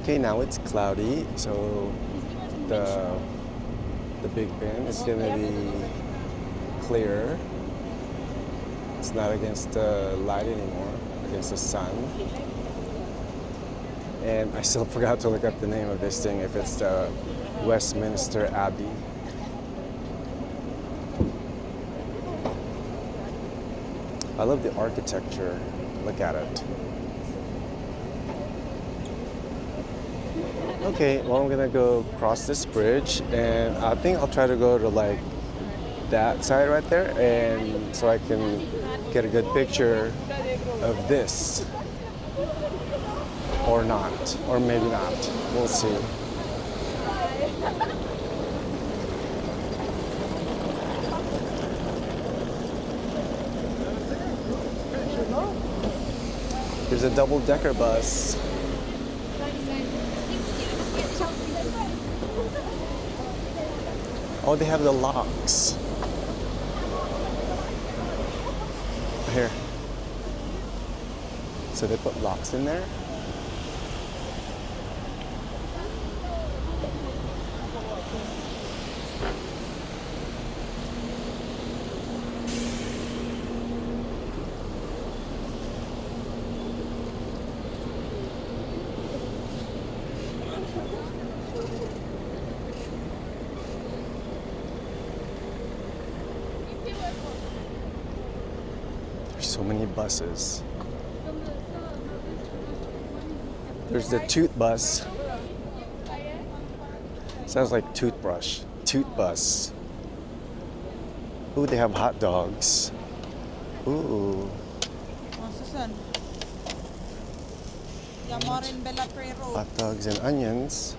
Okay, now it's cloudy, so the Big Ben is gonna be clear. It's not against the light anymore, against the sun. And I still forgot to look up the name of this thing, if it's the Westminster Abbey. I love the architecture. Look at it. Okay, well, I'm gonna go cross this bridge, and I think I'll try to go to like that side right there, and so I can get a good picture of this. Or not, or maybe not. We'll see. There's a double-decker bus. Oh, they have the locks. Here. So they put locks in there. So many buses. There's the toot bus. Sounds like toothbrush. Toot bus. Ooh, they have hot dogs. Ooh. Hot dogs and onions.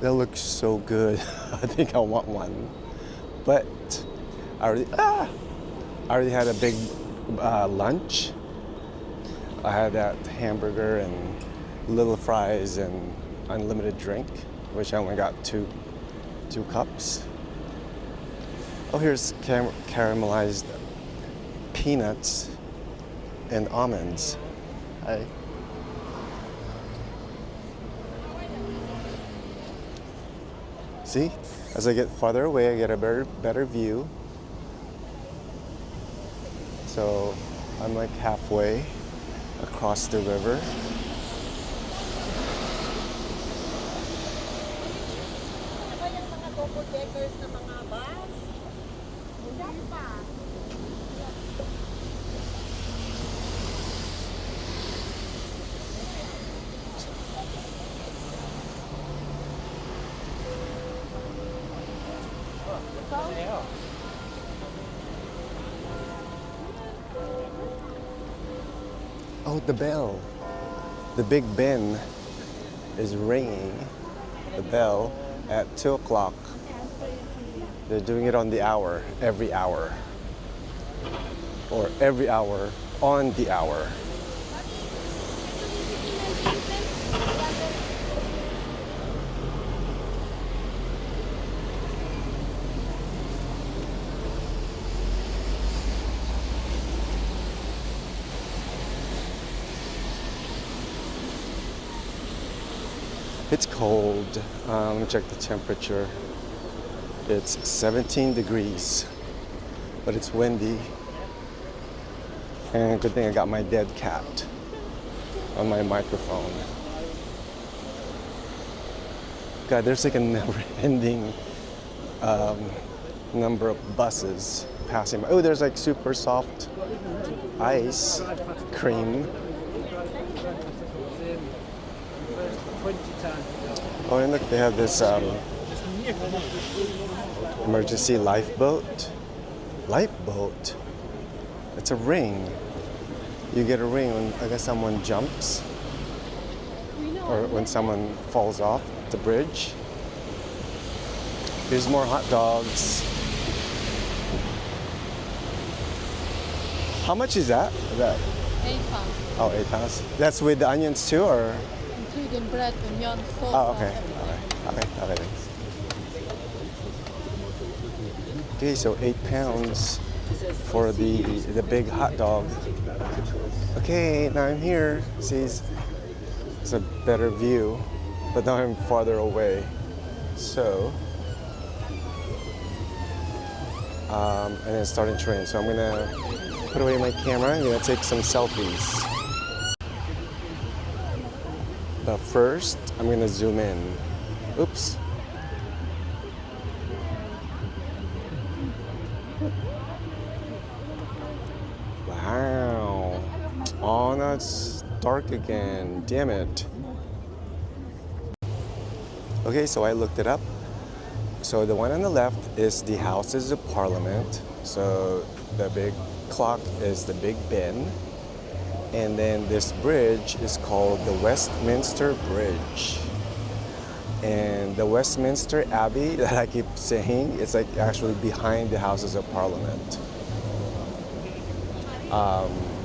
That looks so good. I think I want one. But I already had a big lunch. I had that hamburger and little fries and unlimited drink, which I only got two cups. Oh, here's caramelized peanuts and almonds. Hi. See, as I get farther away, I get a better view. So I'm like halfway across the river. Oh, the bell. The Big Ben is ringing the bell at 2 o'clock. They're doing it on the hour, every hour. Or every hour on the hour. It's cold. Let me check the temperature. It's 17 degrees, but it's windy. And good thing I got my dead cat on my microphone. God, there's like a never-ending number of buses passing by. Oh, there's like super soft ice cream. Oh, and look, they have this emergency lifeboat. Lifeboat? It's a ring. You get a ring when, I guess, someone jumps or when someone falls off the bridge. Here's more hot dogs. How much is that? 8 pounds. Oh, 8 pounds. That's with the onions too, or? Including bread, onion, sauce. Oh, okay. Okay, thanks. Okay, so 8 pounds for the big hot dog. Okay, now I'm here. It says It's a better view, but now I'm farther away. So, and then it's starting to rain. So I'm gonna put away my camera. I'm gonna take some selfies. But first, I'm gonna zoom in. Oops. Wow. Oh, now it's dark again. Damn it. Okay, so I looked it up. So the one on the left is the Houses of Parliament. So the big clock is the Big Ben. And then this bridge is called the Westminster Bridge. And the Westminster Abbey that I keep saying, it's like actually behind the Houses of Parliament.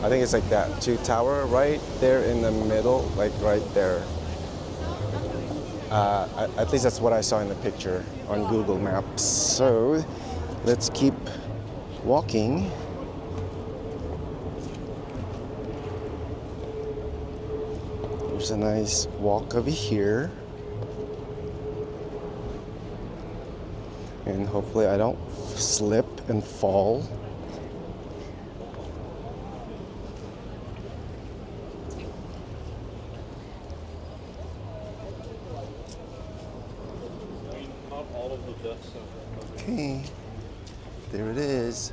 I think it's like that two tower right there in the middle, like right there. At least that's what I saw in the picture on Google Maps. So let's keep walking. There's a nice walk over here. And hopefully I don't slip and fall. Okay, there it is.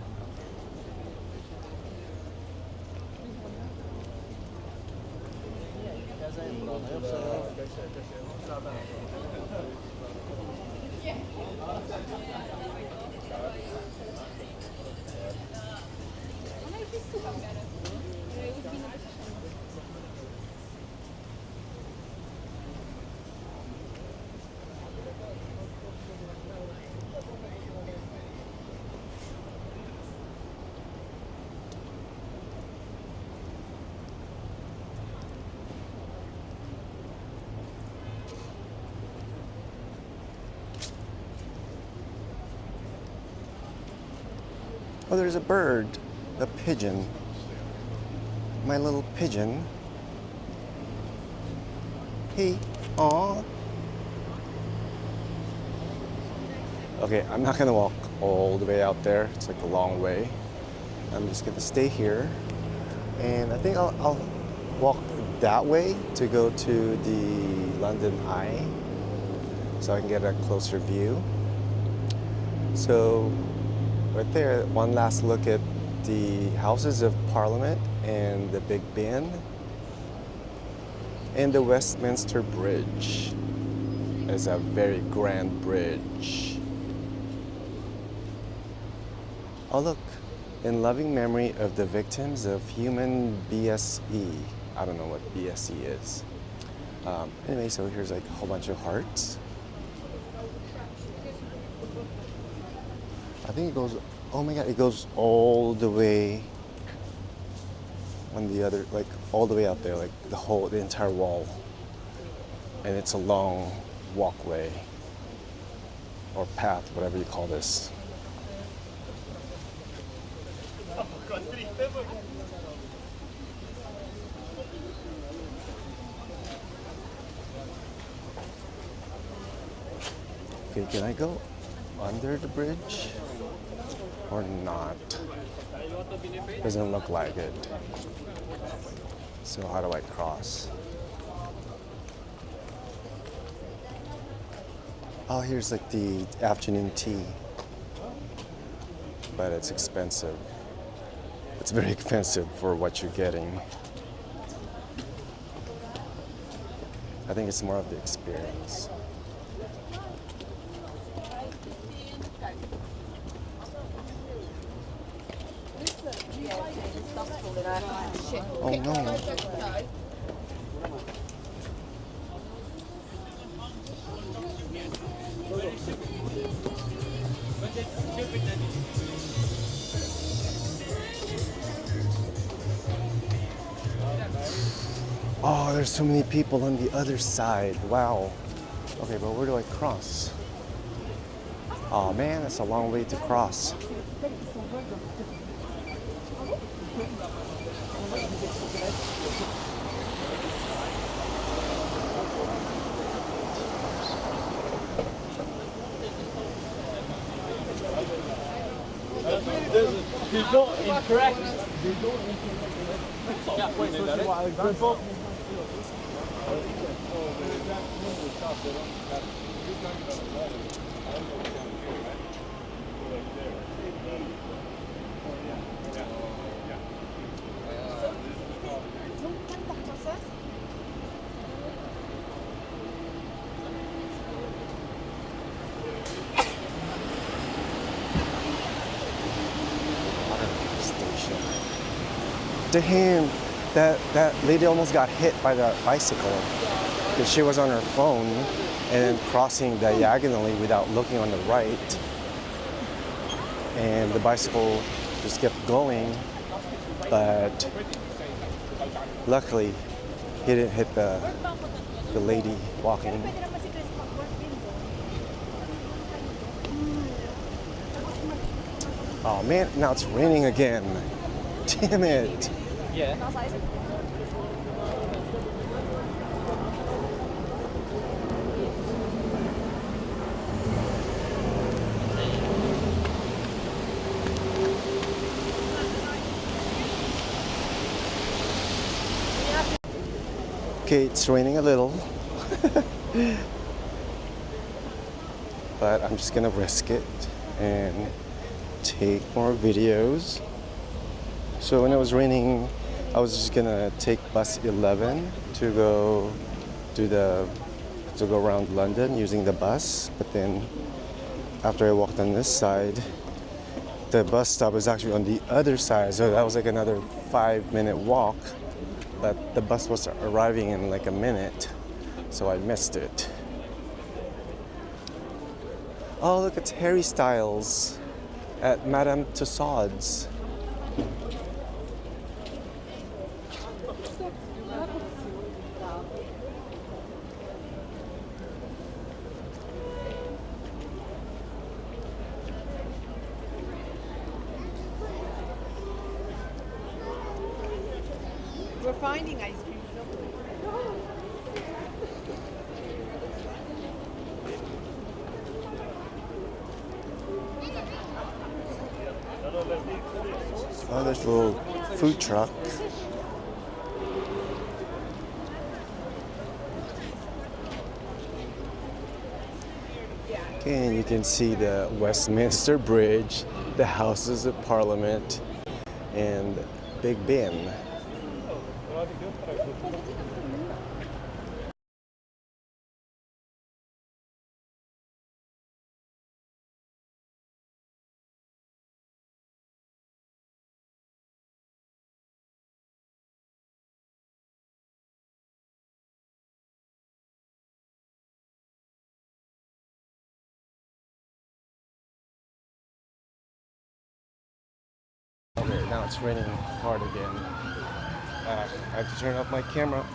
Oh, there's a bird, a pigeon. My little pigeon. Hey, aw. Okay, I'm not gonna walk all the way out there. It's like a long way. I'm just gonna stay here. And I think I'll walk that way to go to the London Eye so I can get a closer view. So, right there, one last look at the Houses of Parliament and the Big Ben and the Westminster Bridge. It's a very grand bridge. Oh look, in loving memory of the victims of human BSE. I don't know what BSE is. Anyway, so here's like a whole bunch of hearts. I think it goes, oh my God, it goes all the way on the other, like all the way out there, like the entire wall. And it's a long walkway or path, whatever you call this. Okay, can I go under the bridge or not? Doesn't look like it. So how do I cross? Oh, here's like the afternoon tea. But it's expensive. It's very expensive for what you're getting. I think it's more of the experience. Oh no. Oh, there's so many people on the other side. Wow. Okay, but where do I cross? Oh man, that's a long way to cross. Incorrect. Station. Damn, that lady almost got hit by the bicycle because she was on her phone and crossing diagonally without looking on the right, and the bicycle just kept going, but luckily he didn't hit the lady walking. Oh man, now it's raining again. Damn it. Yeah. Okay, it's raining a little. But I'm just gonna risk it and take more videos. So when it was raining, I was just gonna take bus 11 to go around London using the bus. But then after I walked on this side, the bus stop is actually on the other side, so that was like another 5-minute walk. But the bus was arriving in like a minute, so I missed it. Oh, look, it's Harry Styles at Madame Tussauds. We're finding ice cream. Oh, there's a little food truck. Okay, and you can see the Westminster Bridge, the Houses of Parliament, and Big Ben. Okay, now it's raining hard again. I have to turn off my camera.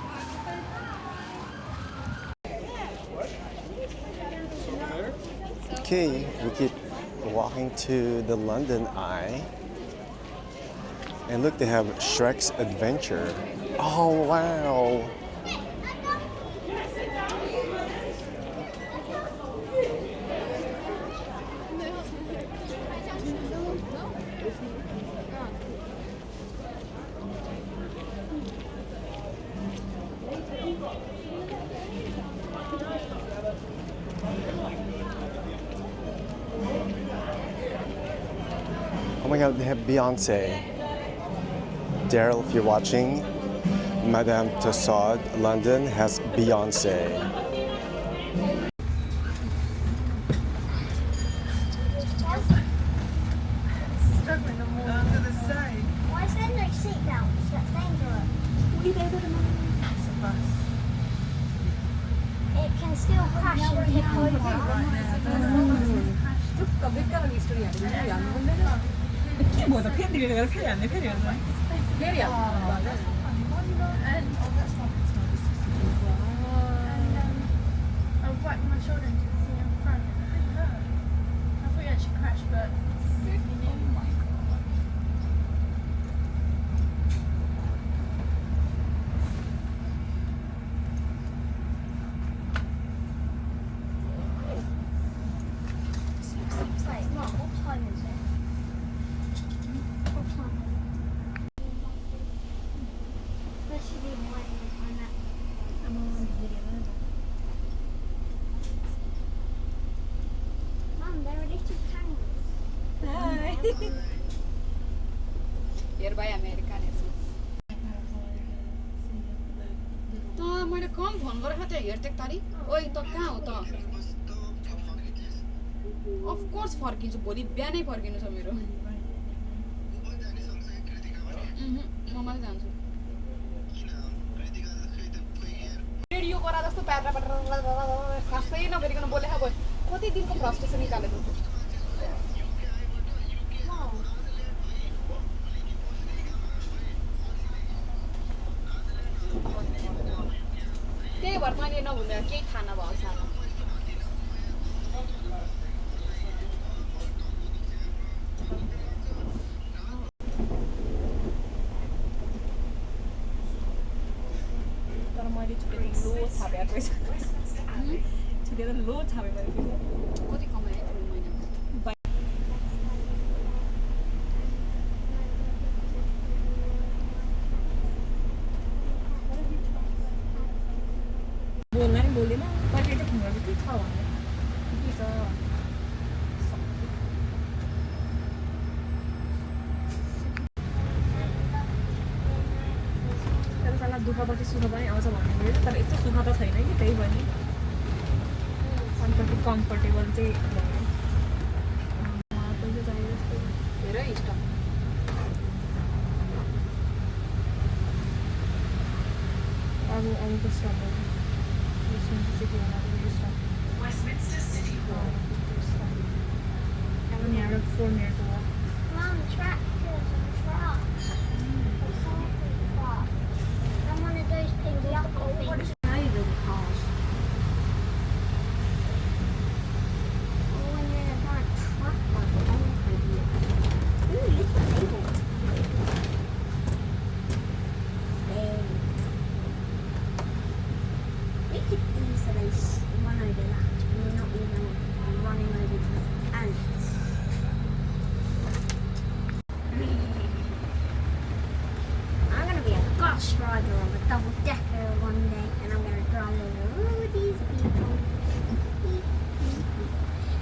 Okay, we keep walking to the London Eye. And look, they have Shrek's Adventure. Oh, wow. Oh my god, they have Beyonce. Daryl, if you're watching, Madame Tussauds, London has Beyonce. Under the side. Why is there no seatbelts? That's dangerous. It's a bus. It can still crash and tip over. 뭐다 팬들이 내가 팬이 안 돼, 팬이 안 돼. I wiped my shoulder and could see in front. I thought you actually crashed, but It's like, what time is it? Phone गरेको त्यो हेर्टेक तारिक ओइ त कहाँ हो त of course फर्किन्छु भोलि बिहानै फर्किनु छ मेरो म मात्रै जान्छु रेडियो गरा जस्तो प्यारा सासै नगरिकन बोलेको भयो कति दिनको फ्रस्ट्रेसन निकालेको त्यही भएर मैले नभुलेर केही थाहा नभएको सानो तर मैले छुटेर लो छापेको रहेछ छुटेर लो छापेको रहेछ कति कमाएँ महिना बोल्न नि बोलेन कति चाहिँ फोन गरेको के छ भने के छ साला दुःख पछि सुख पनि आउँछ भन्ने मेरो तर यस्तो सुख त छैन कि त्यही पनि अलिकति कम्फर्टेबल चाहिँ भयो पैसा चाहियो जस्तो धेरै इष्ट अरूको स्टप Westminster City Hall. अब यहाँबाट 4 मिनट हो Mom, tractors and trucks. The carpet truck. And one of those things yucky things. Or when you're in a giant truck like a Ooh, little table. We could easily run over that and we're not even running over the ants. I'm going to be a bus driver of a double decker one day and I'm going to drive over all these people.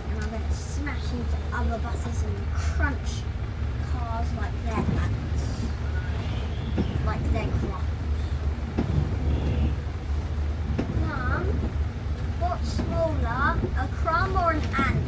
And I'm going to smash into other buses and crunch cars like they're ants. Like they're crops. Mum, what's smaller, a crumb or an ant?